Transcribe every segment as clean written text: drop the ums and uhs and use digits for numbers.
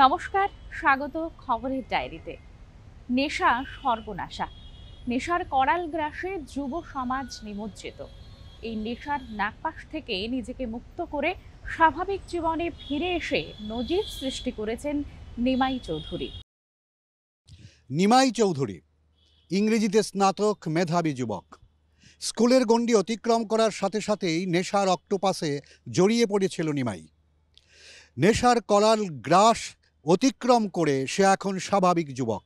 নমস্কার, স্বাগত খবরের ডায়েরিতে। নেশা সর্বনাশা, নেশার করাল গ্রাসে যুব সমাজ নিমজ্জিত। এই নেশার নাগপাশ থেকে নিজেকে মুক্ত করে স্বাভাবিক জীবনে ফিরে এসে নজির সৃষ্টি করেছেন নিমাই চৌধুরী। নিমাই চৌধুরী ইংরেজিতে স্নাতক, মেধাবী যুবক। স্কুলের গণ্ডি অতিক্রম করার সাথে সাথেই নেশার অক্টোপাসে জড়িয়ে পড়েছিল নিমাই। নেশার করাল গ্রাস অতিক্রম করে সে এখন স্বাভাবিক যুবক।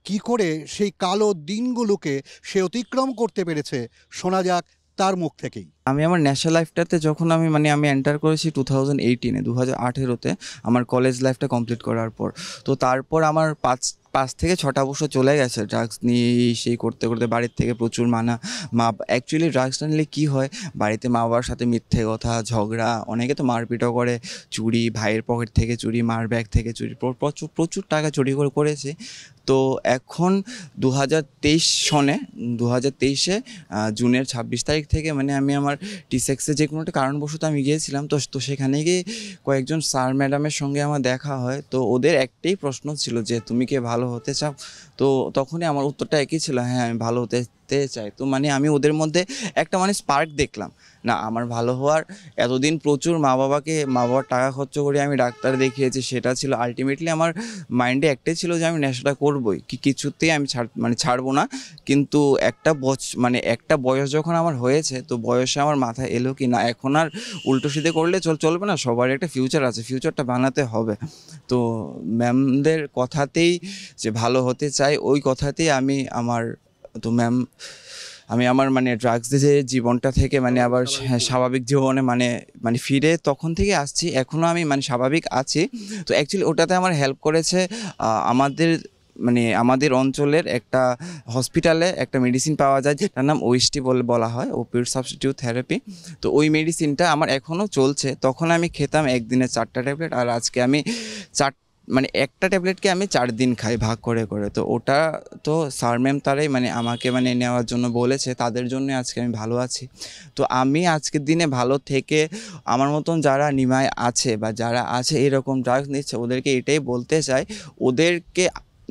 কি করে সেই কালো দিনগুলোকে সে অতিক্রম করতে পেরেছে শোনা যাক তার মুখ থেকেই। আমি আমার ন্যাশনাল লাইফটাতে যখন আমি এন্টার করেছি 2018-এ আমার কলেজ লাইফটা কমপ্লিট করার পর। তো তারপর আমার পাঁচ থেকে 6টা বছর চলে গেছে ড্রাগস নিয়ে সেই করতে করতে। বাড়ির থেকে প্রচুর মানা। অ্যাকচুয়ালি ড্রাগসটা নিলে কী হয়, বাড়িতে মা বাবার সাথে মিথ্যে কথা, ঝগড়া, অনেকে তো মারপিটও করে, চুরি, ভাইয়ের পকেট থেকে চুরি, মার ব্যাগ থেকে চুরি, প্রচুর টাকা চুরি করেছি। তো এখন 2023 জুনের 26 তারিখ থেকে আমি আমার টিসেক্সে যে কোনো একটা কারণবশত আমি গিয়েছিলাম। তো সেখানে গিয়ে কয়েকজন স্যার ম্যাডামের সঙ্গে আমার দেখা হয়। তো ওদের একটাই প্রশ্ন ছিল যে তুমি কি ভালো হতে চাও? তো তখনই আমার উত্তরটা একই ছিল, হ্যাঁ আমি ভালো হতে চাই। তো আমি ওদের মধ্যে একটা স্পার্ক দেখলাম, না আমার ভালো হওয়ার। এতদিন প্রচুর মা বাবার টাকা খরচ করে আমি ডাক্তার দেখিয়েছি, সেটা ছিল আলটিমেটলি আমার মাইন্ডে একটাই ছিল যে আমি নেশাটা করবই, কিছুতেই আমি ছাড়বো না। কিন্তু একটা বয়স যখন আমার হয়েছে, তো বয়সে আমার মাথায় এলো কি না, এখন আর উল্টো সিধে করলে চলবে না, সবার একটা ফিউচার আছে, ফিউচারটা বানাতে হবে। তো ম্যামদের কথাতেই যে ভালো হতে চাই, ওই কথাতেই আমি আমার ড্রাগসের যে জীবনটা থেকে আবার স্বাভাবিক জীবনে ফিরে তখন থেকে আসছি। এখনও আমি স্বাভাবিক আছি। তো অ্যাকচুয়ালি ওটাতে আমার হেল্প করেছে আমাদের অঞ্চলের একটা হসপিটালে একটা মেডিসিন পাওয়া যায়, যেটার নাম ওএসটি বলা হয়, ওপিওয়েড সাবস্টিটিউট থেরাপি। তো ওই মেডিসিনটা আমার এখনও চলছে। তখন আমি খেতাম একদিনে 4টা ট্যাবলেট, আর আজকে আমি একটা ট্যাবলেটকে আমি 4 দিন খাই ভাগ করে। তো ওটা তো স্যার ম্যাম তারাই আমাকে নেওয়ার জন্য বলেছে, তাদের জন্য আজকে আমি ভালো আছি। তো আমি আজকের দিনে ভালো থেকে আমার মতন যারা নিমায় আছে বা যারা আছে এরকম ড্রাগস নিচ্ছে, ওদেরকে এটাই বলতে চাই, ওদেরকে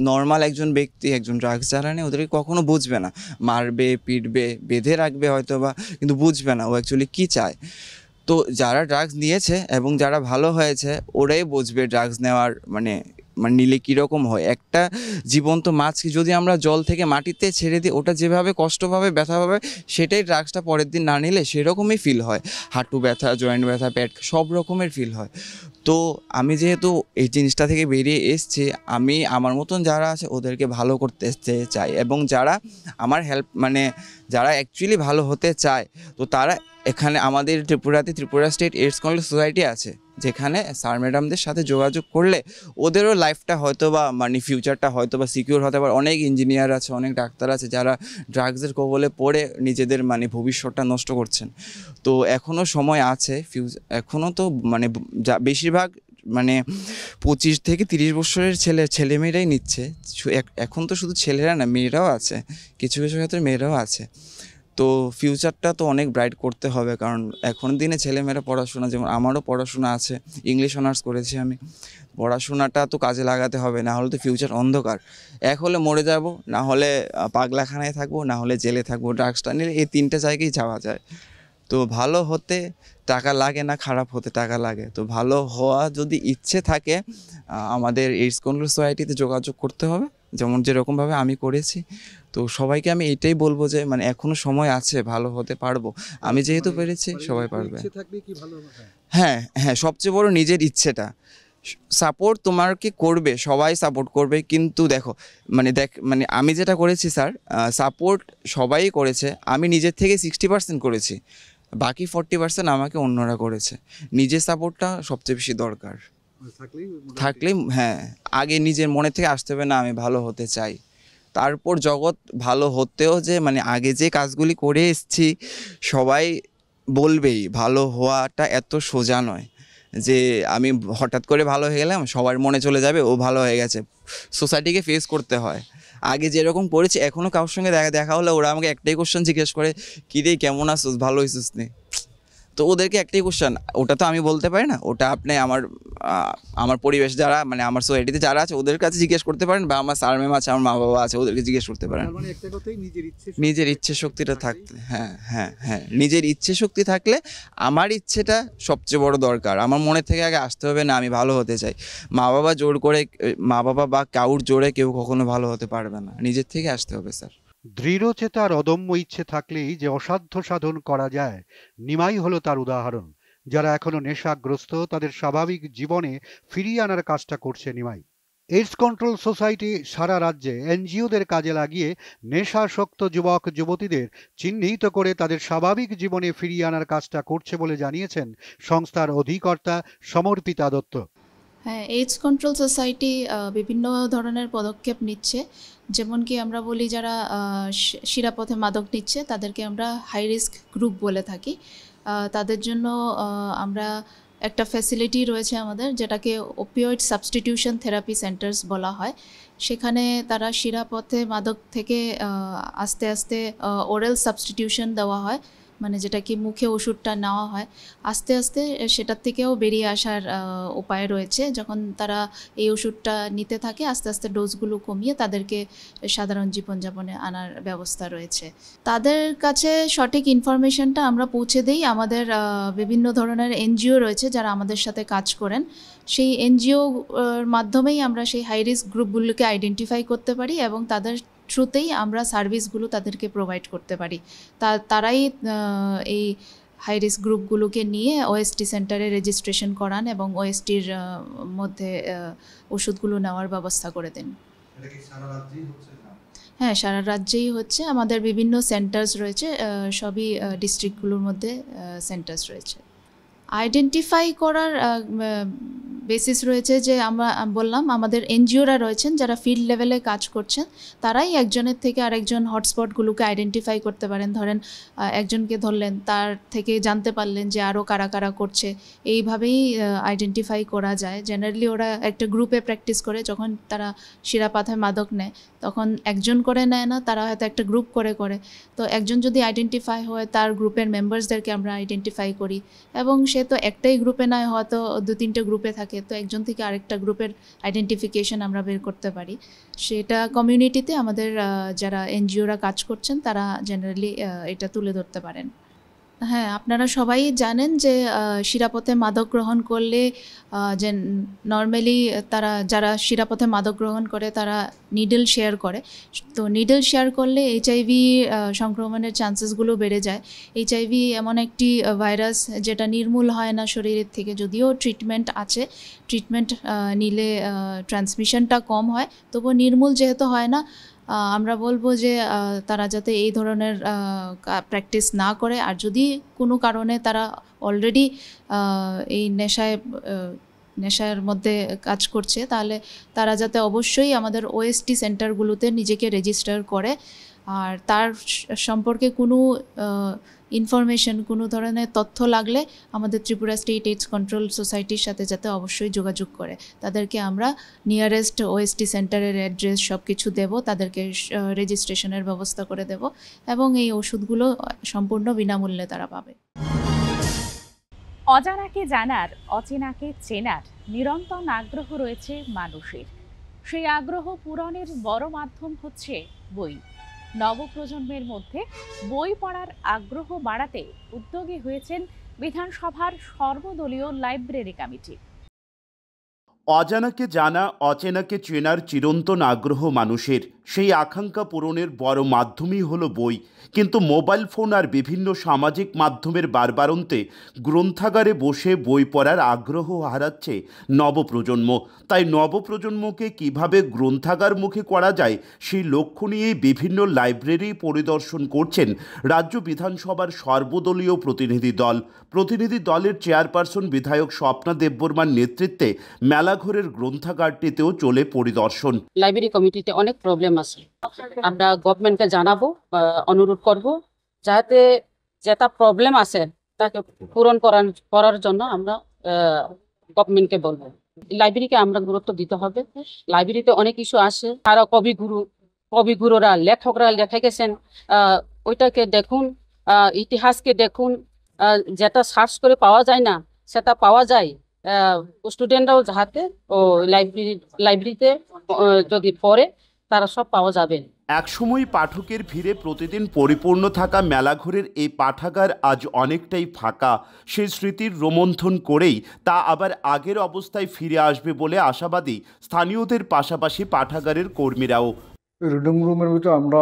নর্মাল একজন ব্যক্তি, একজন ড্রাগস যারা নেই, ওদেরকে কখনো বুঝবে না, মারবে, পিটবে, বেঁধে রাখবে হয়তো বা, কিন্তু বুঝবে না ও অ্যাকচুয়ালি কী চায়। তো যারা ড্রাগস নিয়েছে এবং যারা ভালো হয়েছে, ওরাই বুঝবে ড্রাগস নেওয়ার নিলে কীরকম হয়। একটা জীবন্ত মাছকে যদি আমরা জল থেকে মাটিতে ছেড়ে দিই, ওটা যেভাবে কষ্ট পাবে, ব্যথা পাবে, সেটাই ড্রাগসটা পরের দিন না নিলে সেরকমই ফিল হয়। হাঁটু ব্যথা, জয়েন্ট ব্যথা, পেট, সব রকমের ফিল হয়। তো আমি যেহেতু এই জিনিসটা থেকে বেরিয়ে এসেছি, আমি আমার মতন যারা আছে ওদেরকে ভালো করতে চাই, এবং যারা আমার হেল্প যারা অ্যাকচুয়ালি ভালো হতে চায়, তো তারা এখানে আমাদের Tripura state AIDS control society আছে, যেখানে স্যার ম্যাডামদের সাথে যোগাযোগ করলে ওদেরও লাইফটা হয়তো বা ফিউচারটা হয়তো বা সিকিউর হতে পারে। অনেক ইঞ্জিনিয়ার আছে, অনেক ডাক্তার আছে যারা ড্রাগসের কবলে পড়ে নিজেদের ভবিষ্যৎটা নষ্ট করছেন। তো এখনও সময় আছে, এখনও তো বেশিরভাগ 25 থেকে 30 বছরের ছেলেমেয়েরাই নিচ্ছে। এখন তো শুধু ছেলেরা না, মেয়েরাও আছে, কিছু কিছু ক্ষেত্রে মেয়েরাও আছে। তো ফিউচারটা তো অনেক ব্রাইট করতে হবে, কারণ এখন দিনে ছেলেমেয়েরা পড়াশোনা, যেমন আমারও পড়াশোনা আছে, ইংলিশ অনার্স করেছি আমি, পড়াশোনাটা তো কাজে লাগাতে হবে, না হলে তো ফিউচার অন্ধকার। এক হলে মরে যাব, না হলে পাগলাখানায় থাকবো, না হলে জেলে থাকবো। ড্রাগসটা নিলে এই 3টে জায়গায় যাওয়া যায়। তো ভালো হতে টাকা লাগে না, খারাপ হতে টাকা লাগে। তো ভালো হওয়া যদি ইচ্ছে থাকে, আমাদের এইডস কন্ট্রোল সোসাইটিতে যোগাযোগ করতে হবে, যেরকমভাবে আমি করেছি। তো সবাইকে আমি এটাই বলবো যে এখনো সময় আছে, ভালো হতে পারবো। আমি যেহেতু পেরেছি, সবাই পারবে। হ্যাঁ হ্যাঁ, সবচেয়ে বড় নিজের ইচ্ছেটা। সাপোর্ট তোমার কি করবে, সবাই সাপোর্ট করবে, কিন্তু দেখো আমি যেটা করেছি স্যার, সাপোর্ট সবাই করেছে, আমি নিজের থেকে 60% করেছি, বাকি 40% আমাকে অন্যরা করেছে। নিজের সাপোর্টটা সবচেয়ে বেশি দরকার থাকলেই, হ্যাঁ, আগে নিজের মনে থেকে আসতে হবে, না আমি ভালো হতে চাই। তারপর জগৎ ভালো হতেও যে আগে যে কাজগুলি করে এসেছি, সবাই বলবেই ভালো হওয়াটা এত সোজা নয় যে আমি হঠাৎ করে ভালো হয়ে গেলাম, সবার মনে চলে যাবে ও ভালো হয়ে গেছে। সোসাইটিকে ফেস করতে হয়। আগে যেরকম করেছি, এখনও কারোর সঙ্গে দেখা হলে ওরা আমাকে একটাই কোশ্চেন জিজ্ঞেস করে, কী রে কেমন আসছিস, ভালো হয়েছিস নি? তো ওদেরকে একটাই কোশ্চেন, ওটা তো আমি বলতে পারি না, ওটা আপনি আমার পরিবেশ যারা মানে আমার সোসাইটিতে যারা আছে ওদের কাছে জিজ্ঞেস করতে পারেন, বা আমার স্যার ম্যাম আছে, আমার মা বাবা আছে, ওদেরকে জিজ্ঞেস করতে পারেন। নিজের ইচ্ছে শক্তিটা থাকলে, হ্যাঁ হ্যাঁ হ্যাঁ, নিজের ইচ্ছে শক্তি থাকলে, আমার ইচ্ছেটা সবচেয়ে বড় দরকার। আমার মনে থেকে আগে আসতে হবে না আমি ভালো হতে চাই। মা বাবা জোর করে, মা বাবা বা কাউর জোরে কেউ কখনো ভালো হতে পারবে না, নিজের থেকে আসতে হবে স্যার। দৃঢ়চেতা আর অদম্য ইচ্ছে থাকলেই যে অসাধ্য সাধন করা যায়, নিমাই হলো তার উদাহরণ। যারা এখনো নেশাগ্রস্ত তাদের স্বাভাবিক জীবনে ফিরিয়ে আনার কাজটা করছে নিমাই। এইডস কন্ট্রোল সোসাইটি সারা রাজ্যে এনজিওদের কাজে লাগিয়ে নেশাসক্ত যুবক যুবতীদের চিহ্নিত করে তাদের স্বাভাবিক জীবনে ফিরিয়ে আনার কাজটা করছে বলে জানিয়েছেন সংস্থার অধিকর্তা সমর্পিতা দত্ত। হ্যাঁ, এইডস কন্ট্রোল সোসাইটি বিভিন্ন ধরনের পদক্ষেপ নিচ্ছে। যেমন কি আমরা বলি যারা শিরাপথে মাদক নিচ্ছে তাদেরকে আমরা হাই রিস্ক গ্রুপ বলে থাকি। তাদের জন্য আমরা একটা ফ্যাসিলিটি রয়েছে আমাদের, যেটাকে ওপিওয়েড সাবস্টিটিউশন থেরাপি সেন্টার্স বলা হয়। সেখানে তারা শিরাপথে মাদক থেকে আস্তে আস্তে ওরাল সাবস্টিটিউশন দেওয়া হয়, মানে যেটা কি মুখে ওষুধটা নেওয়া হয়, আস্তে আস্তে সেটার থেকেও বেরিয়ে আসার উপায় রয়েছে। যখন তারা এই ওষুধটা নিতে থাকে আস্তে আস্তে ডোজগুলো কমিয়ে তাদেরকে সাধারণ জীবনযাপনে আনার ব্যবস্থা রয়েছে। তাদের কাছে সঠিক ইনফরমেশনটা আমরা পৌঁছে দিই। আমাদের বিভিন্ন ধরনের এনজিও রয়েছে যারা আমাদের সাথে কাজ করেন। সেই এনজিওর মাধ্যমেই আমরা সেই হাই রিস্ক গ্রুপগুলোকে আইডেন্টিফাই করতে পারি এবং তাদের থ্রুতেই আমরা সার্ভিসগুলো তাদেরকে প্রোভাইড করতে পারি। তারাই এই হাই রিস্ক গ্রুপগুলোকে নিয়ে ওএসটি সেন্টারে রেজিস্ট্রেশন করান এবং ওএসটির মধ্যে ওষুধগুলো নেওয়ার ব্যবস্থা করে দেন। হ্যাঁ, সারা রাজ্যেই হচ্ছে। আমাদের বিভিন্ন সেন্টার্স রয়েছে, সবই ডিস্ট্রিক্টগুলোর মধ্যে সেন্টার্স রয়েছে। আইডেন্টিফাই করার বেসিস রয়েছে যে আমরা বললাম আমাদের এনজিওরা রয়েছেন যারা ফিল্ড লেভেলে কাজ করছেন, তারাই একজনের থেকে আরেকজন হটস্পটগুলোকে আইডেন্টিফাই করতে পারেন। ধরেন একজনকে ধরলেন, তার থেকে জানতে পারলেন যে আরও কারা কারা করছে, এইভাবেই আইডেন্টিফাই করা যায়। জেনারেলি ওরা একটা গ্রুপে প্র্যাকটিস করে, যখন তারা শিরাপাথে মাদক নেয় তখন একজন করে নেয় না, তারা হয়তো একটা গ্রুপ করে করে। তো একজন যদি আইডেন্টিফাই হয় তার গ্রুপের মেম্বার্সদেরকে আমরা আইডেন্টিফাই করি, এবং সে তো একটাই গ্রুপে নয়, হয়তো 2-3টে গ্রুপে থাকে, তো একজন থেকে আরেকটা গ্রুপের আইডেন্টিফিকেশন আমরা বের করতে পারি। সেটা কমিউনিটিতে আমাদের যারা এনজিওরা কাজ করছেন তারা জেনারেলি এটা তুলে ধরতে পারেন। হ্যাঁ, আপনারা সবাই জানেন যে শিরাপথে মাদক গ্রহণ করলে যে নর্মালি তারা যারা শিরাপথে মাদক গ্রহণ করে তারা নিডল শেয়ার করে। তো নিডল শেয়ার করলে এইচআইভি সংক্রমণের চান্সেসগুলো বেড়ে যায়। এইচআইভি এমন একটি ভাইরাস যেটা নির্মূল হয় না শরীরের থেকে, যদিও ট্রিটমেন্ট আছে, ট্রিটমেন্ট নিলে ট্রান্সমিশনটা কম হয়, তবুও নির্মূল যেহেতু হয় না, আমরা বলবো যে তারা যাতে এই ধরনের প্র্যাকটিস না করে। আর যদি কোনো কারণে তারা অলরেডি এই নেশার মধ্যে কাজ করছে, তাহলে তারা যাতে অবশ্যই আমাদের ওএসটি সেন্টারগুলোতে নিজেকে রেজিস্টার করে, আর তার সম্পর্কে কোনো ইনফরমেশন, কোনো ধরনের তথ্য লাগলে আমাদের ত্রিপুরা স্টেট এইডস কন্ট্রোল সোসাইটির সাথে যাতে অবশ্যই যোগাযোগ করে। তাদেরকে আমরা নিয়ারেস্ট ওএসটি সেন্টারের অ্যাড্রেস সব কিছু দেব, তাদেরকে রেজিস্ট্রেশনের ব্যবস্থা করে দেব, এবং এই ওষুধগুলো সম্পূর্ণ বিনামূল্যে তারা পাবে। অজানাকে জানার, অচেনাকে চেনার নিরন্তর আগ্রহ রয়েছে মানুষের। সেই আগ্রহ পূরণের বড় মাধ্যম হচ্ছে বই। নবপ্রজন্মের মধ্যে বই পড়ার আগ্রহ বাড়াতে উদ্যোগী হয়েছেন বিধানসভার সর্বদলীয় লাইব্রেরি কমিটি। অজানাকে জানা, অচেনাকে চেনার চিরন্তন আগ্রহ মানুষের, সেই আকাঙ্ক্ষা পূরণের বড় মাধ্যমই হলো বই। কিন্তু মোবাইল ফোন আর বিভিন্ন সামাজিক মাধ্যমের বারবারন্তে গ্রন্থাগারে বসে বই পড়ার আগ্রহ হারাচ্ছে নবপ্রজন্ম। তাই নবপ্রজন্মকে কিভাবে গ্রন্থাগারমুখী করা যায় সেই লক্ষ্য নিয়েই বিভিন্ন লাইব্রেরি পরিদর্শন করছেন রাজ্য বিধানসভার সর্বদলীয় প্রতিনিধি দল। প্রতিনিধি দলের চেয়ারপারসন বিধায়ক স্বপ্না দেববর্মার নেতৃত্বে মেলাঘরের গ্রন্থাগারটিতেও চলে পরিদর্শন। লাইব্রেরি কমিটিতে অনেক প্রবলেম আছে, আমরা গভর্নমেন্টকে জানাবো, অনুরোধ করব যাতে যেটা প্রবলেম আছে তাকে পূরণ করার জন্য আমরা গভর্নমেন্টকে বলবো। লাইব্রেরিকে আমরা গুরুত্ব দিতে হবে। লাইব্রেরিতে অনেক ইস্যু আসে, তারা কবিগুরুরা লেখকরা লেখে গেছেন, ওইটাকে দেখুন, ইতিহাসকে দেখুন, যেটা সার্চ করে পাওয়া যায় না সেটা পাওয়া যায়। স্টুডেন্টরাও যাহাতে ও লাইব্রেরিতে যদি পড়ে তারা সব পাওয়া যাবে। একসময় পাঠকের ভিড়ে প্রতিদিন পরিপূর্ণ থাকা মেলাঘরের এই পাঠাগার আজ অনেকটাই ফাঁকা। সেই স্মৃতির রোমন্থন করেই তা আবার আগের অবস্থায় ফিরে আসবে বলে আশাবাদী স্থানীয়দের পাশাপাশি পাঠাগারের কর্মীরাও। রিডিং রুমের ভিতরে আমরা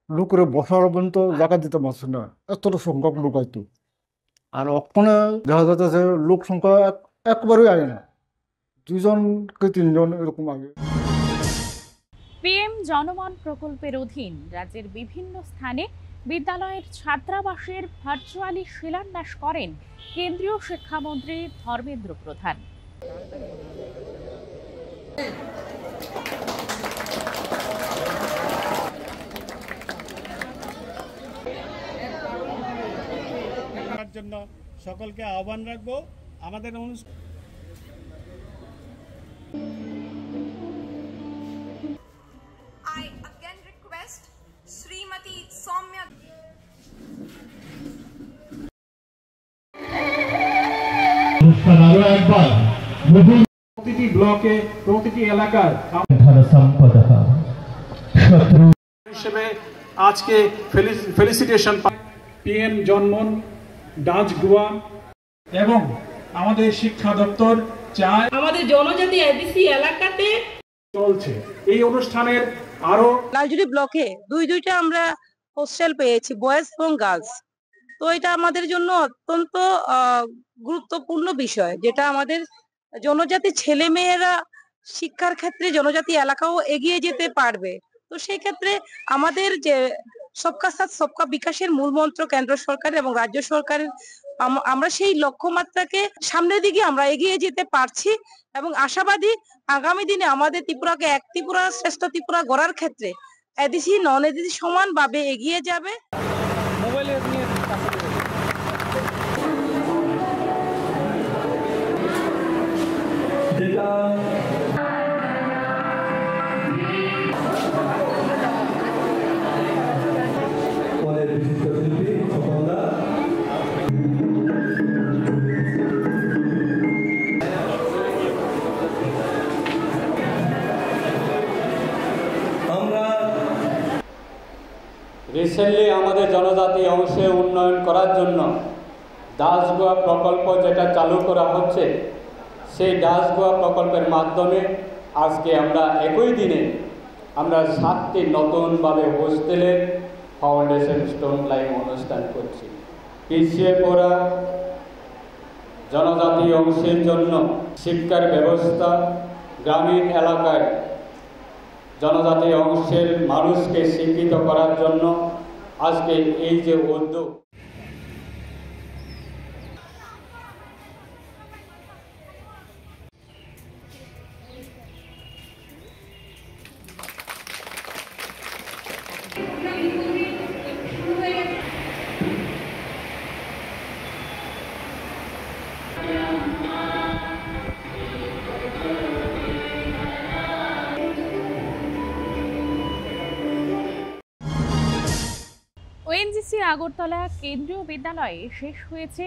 লোকের বসার পর্যন্ত জায়গা দিতে পারছি না, এতটা সংখ্যক লোক হয়তো। আর ওখানে দেখা যাচ্ছে লোক সংখ্যা একবারই আগে না, 2 জন কি 3 জন এরকম আগে। পিএম জনমন প্রকল্পের অধীন রাজ্যের বিভিন্ন স্থানে বিদ্যালয়ের ছাত্রাবাসের ভার্চুয়ালি শিলান্যাস করেন কেন্দ্রীয় শিক্ষামন্ত্রী ধর্মেন্দ্র প্রধান। জন্য সকলকে আহ্বান রাখবো আমাদের অনুষ্ঠান। I again request Srimati Soumya প্রতিটি ব্লকে প্রতিটি এলাকায় হিসেবে আজকে ফেলিসিটেশন পিএম জনমন ডান্স ডুয়া এবং আমাদের শিক্ষা দপ্তর চায় আমাদের জনজাতি এডিসি এলাকাতে চলছে এই অনুষ্ঠানের আরো। লালজুড়ি ব্লকে দুইটা আমরা হোস্টেল পেয়েছি, বয়েজ এবং গার্লস। তো এটা আমাদের জন্য অত্যন্ত গুরুত্বপূর্ণ বিষয়, যেটা আমাদের জনজাতি ছেলে মেয়েরা শিক্ষার ক্ষেত্রে জনজাতি এলাকাও এগিয়ে যেতে পারবে। তো সেই ক্ষেত্রে আমাদের যে সবকা সাথ সবকা বিকাশের মূল মন্ত্র কেন্দ্র সরকার এবং রাজ্য সরকারের, আমরা সেই লক্ষ্যমাত্রাকে সামনের দিকে আমরা এগিয়ে যেতে পারছি এবং আশাবাদী আগামী দিনে আমাদের ত্রিপুরাকে এক ত্রিপুরা শ্রেষ্ঠ ত্রিপুরা গড়ার ক্ষেত্রে এডিসি নন এডিসি সমানভাবে এগিয়ে যাবে। রিসেন্টলি আমাদের জনজাতি অংশে উন্নয়ন করার জন্য দাসগোয়া প্রকল্প যেটা চালু করা হচ্ছে, সেই দাসগোয়া প্রকল্পের মাধ্যমে আজকে আমরা একই দিনে আমরা 7টি নতুনভাবে হোস্টেলের ফাউন্ডেশন স্টোন লাইন অনুষ্ঠান করছি। পিছিয়ে পড়া জনজাতি অংশের জন্য শিক্ষার ব্যবস্থা, গ্রামীণ এলাকায় জনজাতি অংশের মানুষকে শিক্ষিত করার জন্য আজকে এই যে উদ্যোগ। ওএনজিসি আগরতলা কেন্দ্রীয় বিদ্যালয়ে শেষ হয়েছে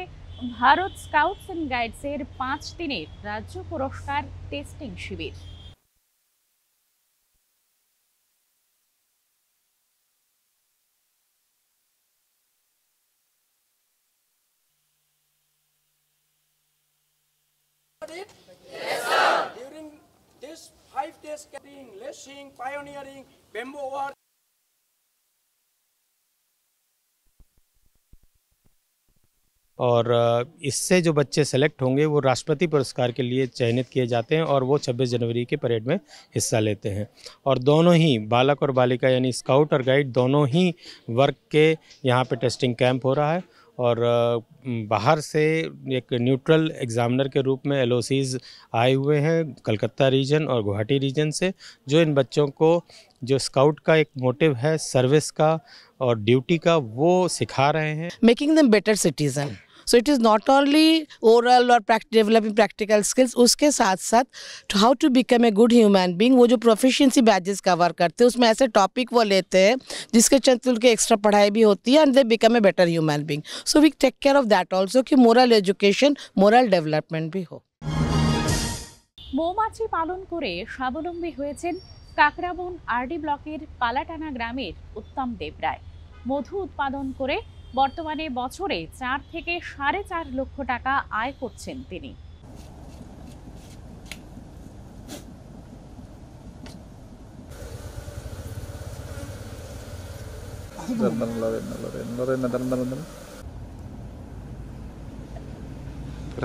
ভারত স্কাউটস অ্যান্ড গাইডসের 5 দিনের রাজ্য পুরস্কার testing Shibir. Yes, sir. During this 5 days camping, lessing, pioneering, bamboo work. और इससे जो बच्चे सेलेक्ट होंगे वो राष्ट्रपति पुरस्कार के लिए चयनित किए जाते हैं और वो 26 जनवरी के परेड में हिस्सा लेते हैं। और दोनों ही बालक और बालिका यानी स्काउट और गाइड दोनों ही वर्ग के यहाँ पे टेस्टिंग कैंप हो रहा है। और बाहर से एक न्यूट्रल एग्जामिनर के रूप में एलओसीज आए हुए हैं कलकत्ता रीजन और गुवाहाटी रीजन से, जो इन बच्चों को जो स्काउट का एक मोटिव है सर्विस का और ड्यूटी का वो सिखा रहे हैं। Making them better citizen. So it is not only oral or developing practical skills, उसके साथ साथ how to become a good human being, वो जो proficiency badges cover करते हैं उसमें ऐसे topic वो लेते हैं जिसके चलते उनके extra पढ़ाई भी होती है and they become a better human being. So we take care of that also कि moral education, moral development भी हो. মৌমাছি পালন করে স্বাবলম্বী হয়েছেন কাকরাবন আরডি ব্লকের পালাটানা গ্রামের উত্তম দেবরায়। মধু উৎপাদন করে বর্তমানে বছরে 4 থেকে 4.5 লক্ষ টাকা আয় করছেন তিনি।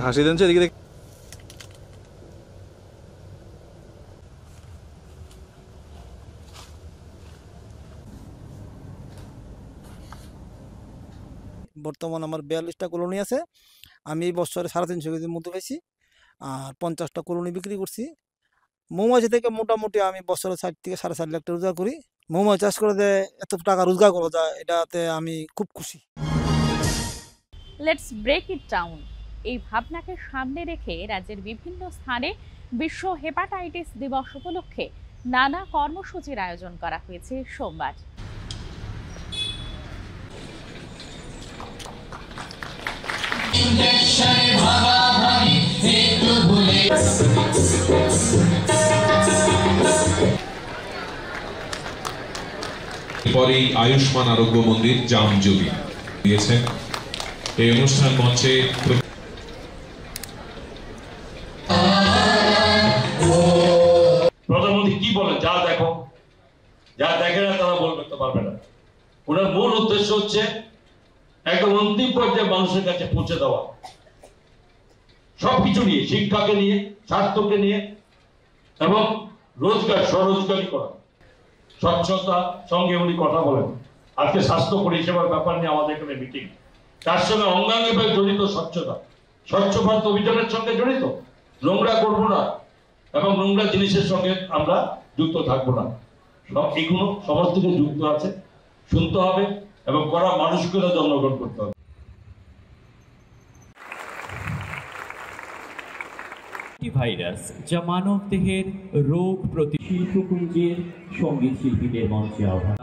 হাসি দেন এদিকে বর্তমান আমার 42টা কলোনি আছে। আমি এই বছরে 350 কেজি মধু পাইছি আর 50টা কলোনি বিক্রি করছি। মৌমাছি থেকে মোটামুটি আমি বছরে 4 থেকে 4.5 লাখ টাকা রোজগার করি। মৌমাছি চাষ করে এত টাকা রোজগার করা যায় এটাতে আমি খুব খুশি। লেটস ব্রেক ইট ডাউন এই ভাবনাকে সামনে রেখে রাজ্যের বিভিন্ন স্থানে বিশ্ব হেপাটাইটিস দিবস উপলক্ষে নানা কর্মসূচির আয়োজন করা হয়েছে সোমবার। পরেই আয়ুষ্মান আরোগ্য মন্দির জামজুলি দিয়েছেন এই অনুষ্ঠান মঞ্চে। প্রধানমন্ত্রী কি বলেন, যা দেখো, যা দেখে না তারা বলতে পারবে না। ওনার মূল উদ্দেশ্য হচ্ছে একদম অন্তিম পর্যায়ে মানুষের কাছে পৌঁছে দেওয়া, সবকিছু নিয়ে, শিক্ষাকে নিয়ে, স্বাস্থ্যকে নিয়ে এবং রোজগার স্বরোজগারই করা, স্বচ্ছতা সঙ্গে উনি কথা বলেন। আজকে স্বাস্থ্য পরিষেবার ব্যাপার নিয়ে আমাদের এখানে মিটিং, তার সঙ্গে অঙ্গাঙ্গিভাবে জড়িত স্বচ্ছতা, স্বচ্ছ ভারত অভিযানের সঙ্গে জড়িত, নোংরা করবো না এবং নোংরা জিনিসের সঙ্গে আমরা যুক্ত থাকবো না। এগুলো সমস্ত কিছু যুক্ত আছে, শুনতে হবে এবং করা মানুষকে জন্মগ্রহণ করতে হবে। ভাইরাস যা মানব দেহের রোগ শিল্পপুঞ্জের সঙ্গীত শিল্পীদের মঞ্চে আহ্বান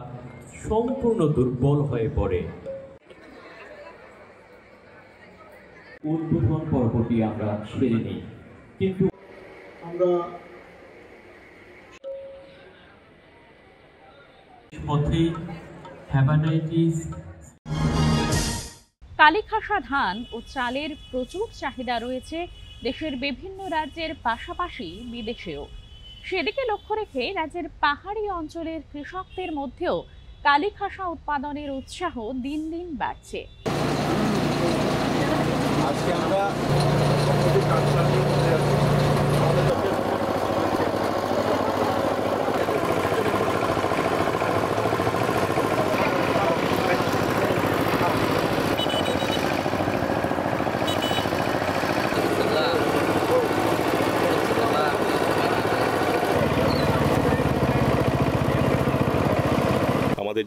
সম্পূর্ণ দুর্বল হয়ে পড়ে। উদ্বোধন পর্বটি আমরা সেরে নিই, কিন্তু আমরা মধ্যে হেপাটাইটিস কালীখাসা ধান ও চালের প্রচুর চাহিদা রয়েছে দেশের বিভিন্ন রাজ্যের পাশাপাশি বিদেশেও। সেদিকে লক্ষ্য রেখে রাজ্যের পাহাড়ি অঞ্চলের কৃষকদের মধ্যেও কালীখাসা উৎপাদনের উৎসাহ দিন দিন বাড়ছে। আজকে আমরা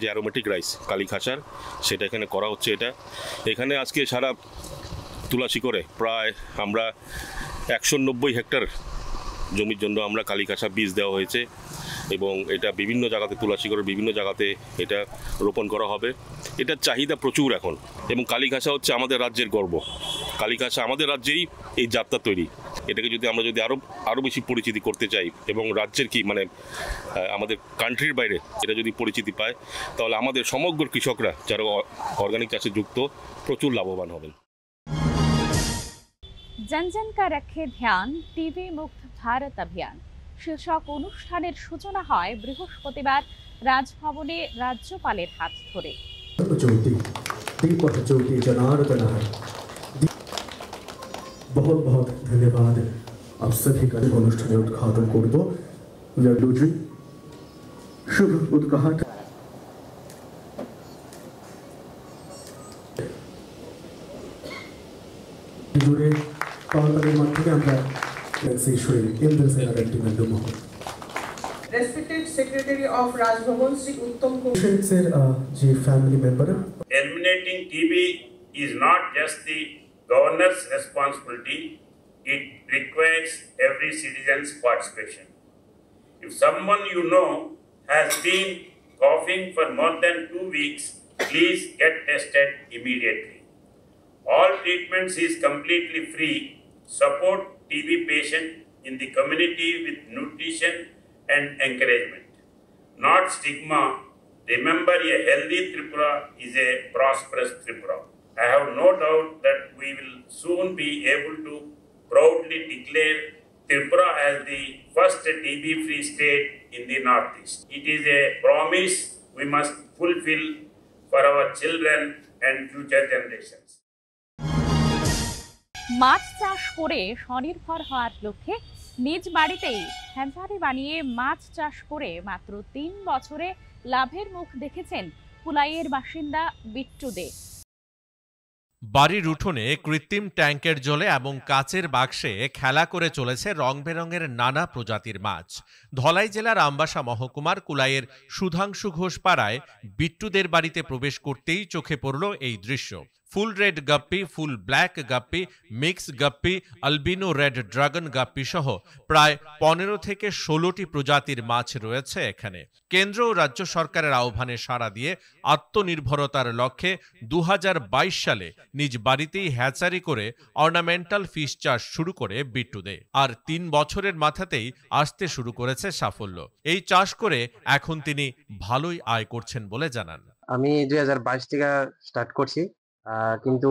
যে অ্যারোমেটিক রাইস কালীখাসার সেটা এখানে করা হচ্ছে। এখানে আজকে সারা তুলাসী করে প্রায় আমরা 190 হেক্টর জমির জন্য আমরা কালীখাসা বীজ দেওয়া হয়েছে এবং এটা বিভিন্ন জায়গাতে তুলাসী করে বিভিন্ন জায়গাতে এটা রোপণ করা হবে। এটার চাহিদা প্রচুর এখন এবং কালীখাসা হচ্ছে আমাদের রাজ্যের গর্ব। কালীখাসা আমাদের রাজ্যেই এই যাত্রা তৈরি। এটাকে যদি আমরা আরও বেশি পরিচিতি করতে চাই এবং রাজ্যের আমাদের কান্ট্রির বাইরে এটা যদি পরিচিতি পায় তাহলে আমাদের সমগ্র কৃষকরা যারা অর্গানিক চাষে যুক্ত প্রচুর লাভবান হবেন। জন জন কা রাখে ধ্যান টিবি মুক্ত ভারত অভিযান শীর্ষক অনুষ্ঠানের সূচনা হয় বৃহস্পতিবার রাজভবনে রাজ্যপালের হাত ধরে। बहुत बहुत धन्यवाद। आप सभी का अनुष्ठान उद्घाटन करब शुभ उद्घाटन। जुड़े करतालिर माध्यमे আমরা শ্রী ইন্দ্র সেনার একটি মাধ্যম Respected Secretary of Rajbhavan Sri Uttam Kumar sir, ji family member eliminating TB is not just the governor's responsibility. It requires every citizen's participation. If someone you know has been coughing for more than 2 weeks, please get tested immediately. All treatments is completely free. Support TB patient in the community with nutrition and encouragement, not stigma. Remember, a healthy Tripura is a prosperous Tripura. I have no doubt that we will soon be able to proudly declare Tripura as the first TB-free state in the Northeast. It is a promise we must fulfill for our children and future generations. মাছ চাষ করে স্বনির্ভর হওয়ার লক্ষ্যে নিজ বাড়িতেই hatchery বানিয়ে মাছ চাষ করে মাত্র ৩ বছরে লাভের মুখ দেখেছেন কুলাইয়ের বাসিন্দা বিট্টু দে। বাড়ির উঠোনে কৃত্রিম ট্যাঙ্কের জলে এবং কাচের বাক্সে খেলা করে চলেছে রং বেরঙের নানা প্রজাতির মাছ। ধলাই জেলার আমবাসা মহকুমার কুলাইয়ের সুধাংশু ঘোষ পাড়ায় বিট্টুদের বাড়িতে প্রবেশ করতেই চোখে পড়ল এই দৃশ্য। Full red guppy, full black guppy, mix guppy, albino red dragon guppy সহ প্রায় 15 থেকে 16টি প্রজাতির মাছ রয়েছে এখানে। কেন্দ্র ও রাজ্য সরকারের আহ্বানে সাড়া দিয়ে আত্মনির্ভরতার লক্ষ্যে 2022 সালে নিজ বাড়িতেই হ্যাচারি করে অর্নামেন্টাল ফিশ চাষ শুরু করে বিট্টু দে। আর 3 বছরের মাথাতেই আসতে শুরু করেছে সাফল্য। এই চাষ করে এখন তিনি ভালোই আয় করছেন বলে জানান। আমি 2022 থেকে স্টার্ট করছি, কিন্তু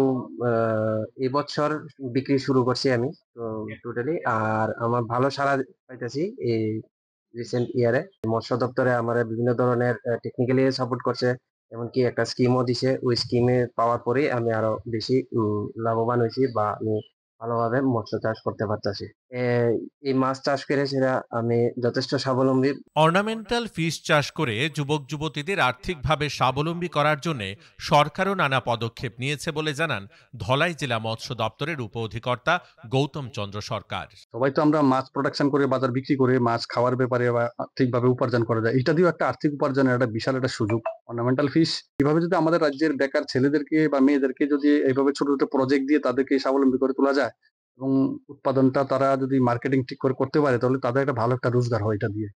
এই বছর বিক্রি শুরু করছি আমি টোটালি। আর আমার ভালো সাড়া পাইতেছি এই রিসেন্ট ইয়ারে। মৎস্য দপ্তরে আমার বিভিন্ন ধরনের টেকনিক্যালি সাপোর্ট করছে, এমনকি একটা স্কিমও দিছে। ওই স্কিমে পাওয়ার পরে আমি আরো বেশি লাভবান হয়েছি বা আমি ভালোভাবে মৎস্য চাষ করতে পারতেছি। এই মাছ চাষ করে সেটা আমি যথেষ্ট স্বাবলম্বী। অর্নামেন্টাল ফিশ চাষ করে যুবক যুবতীদের আর্থিকভাবে স্বাবলম্বী করার জন্য সরকারও নানা পদক্ষেপ নিয়েছে বলে জানান ধলাই জেলা মৎস্য দপ্তরের উপ অধিকর্তা গৌতম চন্দ্র সরকার। সবাই তো আমরা মাছ প্রোডাকশন করে বাজার বিক্রি করে মাছ খাওয়ার ব্যাপারে ঠিকভাবে উপার্জন করা যায়, এটা দিয়েও একটা আর্থিক উপার্জনের একটা বিশাল একটা সুযোগ। অর্নামেন্টাল ফিশ এভাবে যদি আমাদের রাজ্যের বেকার ছেলেদেরকে বা মেয়েদেরকে যদি এইভাবে ছোট ছোট প্রজেক্ট দিয়ে তাদেরকে স্বাবলম্বী করে তোলা যায় এবং উৎপাদনটা তারা যদি মার্কেটিং ঠিক করে করতে পারে, তাহলে তাদের একটা ভালো একটা রোজগার হয় এটা দিয়ে।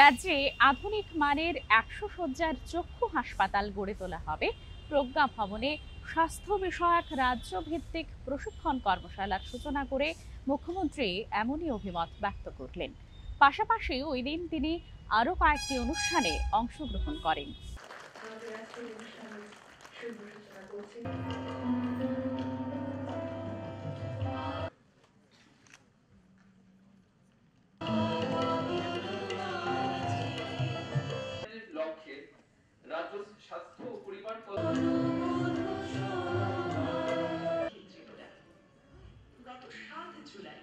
রাজ্যে আধুনিক মানের 100 শয্যার চক্ষু হাসপাতাল গড়ে তোলা হবে। প্রজ্ঞা ভবনে স্বাস্থ্য বিষয়ক রাজ্য ভিত্তিক প্রশিক্ষণ কর্মশালার সূচনা করে মুখ্যমন্ত্রী এমনই অভিমত ব্যক্ত করলেন। পাশাপাশি ওই দিন তিনি আরও কয়েকটি অনুষ্ঠানে অংশগ্রহণ করেন। রাজ্য স্বাস্থ্য ও পরিবার গত 7 জুলাই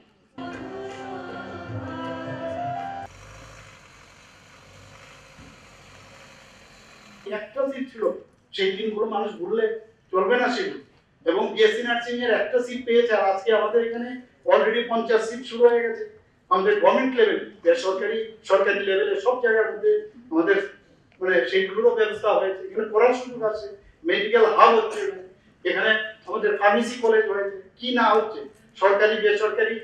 একটা সিট ছিল, সেই দিনগুলো মানুষ ভুললে চলবে না সেগুলো। এবং বিএসসি নার্সিং এর একটা সিট পেয়েছে, আর আজকে আমাদের এখানে অলরেডি 50 সিট শুরু হয়ে গেছে। আমাদের গভর্নমেন্ট লেভেল, সরকারি লেভেলে সব জায়গার মধ্যে আমাদের মানে সেইগুলোরও ব্যবস্থা হয়েছে। এখানে পড়ার সুযোগ আছে, মেডিকেল হাব হচ্ছে, এখানে আমাদের ফার্মেসি কলেজ হয়েছে। কি না হচ্ছে, সরকারি বেসরকারি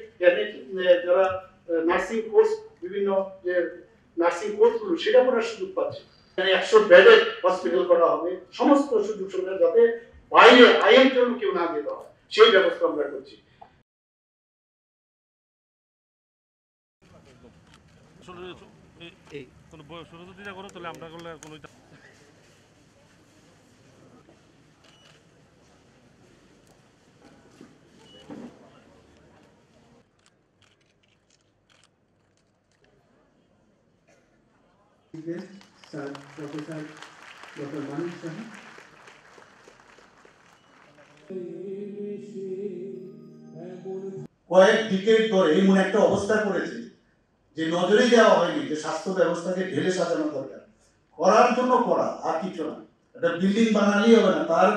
যারা নার্সিং কোর্স, বিভিন্ন যে নার্সিং কোর্সগুলো সেটা পড়ার সুযোগ পাচ্ছে। 100 বেডের হসপিটাল করা হবে, সমস্ত সুযোগ সুবিধা যাতে বাইরে আইএম জন্য কেউ না যেতে হয় সেই ব্যবস্থা আমরা করছি। প্রফেসর ডক্টর মানিক শাহ, কয়েক ডিকেড ধরে এমন একটা অবস্থা করেছে যে নজরে দেওয়া হয়নি যে স্বাস্থ্য ব্যবস্থাকে ঢেলে সাজানো দরকার। করার জন্য করা, আর কিছু না। একটা বিল্ডিং বানালেই হবে না, তার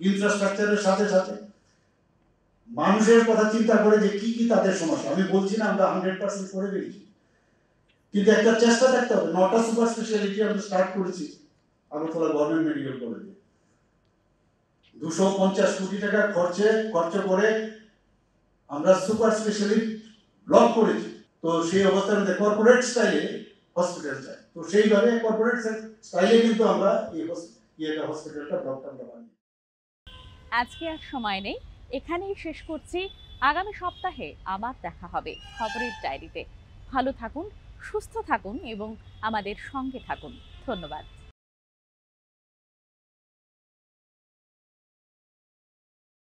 ইনফ্রাস্ট্রাকচারের সাথে সাথে মানুষের কথা চিন্তা করে যে কি কি তাদের সমস্যা। আমি বলছি না আমরা 100% করে দিয়েছি, কিন্তু একটা চেষ্টা থাকতে হবে। 9টা সুপার স্পেশালিটি আমরা স্টার্ট করেছি আগরতলা গভর্নমেন্ট মেডিকেল কলেজে। 250 কোটি টাকা খরচ করে আমরা সুপার স্পেশালিটি ব্লক করেছি। তো সেই অবস্থার মধ্যে কর্পোরেট স্টাইলে হসপিটাল চাই, তো সেইভাবে কর্পোরেট স্টাইলে কিন্তু আমরা এই হসপিটালটা ব্লকটা আমরা বানাই। আজকে আর সময় নেই, এখানেই শেষ করছি। আগামী সপ্তাহে আবার দেখা হবে খবরের ডায়েরিতে। ভালো থাকুন, সুস্থ থাকুন এবং আমাদের সঙ্গে থাকুন। ধন্যবাদ।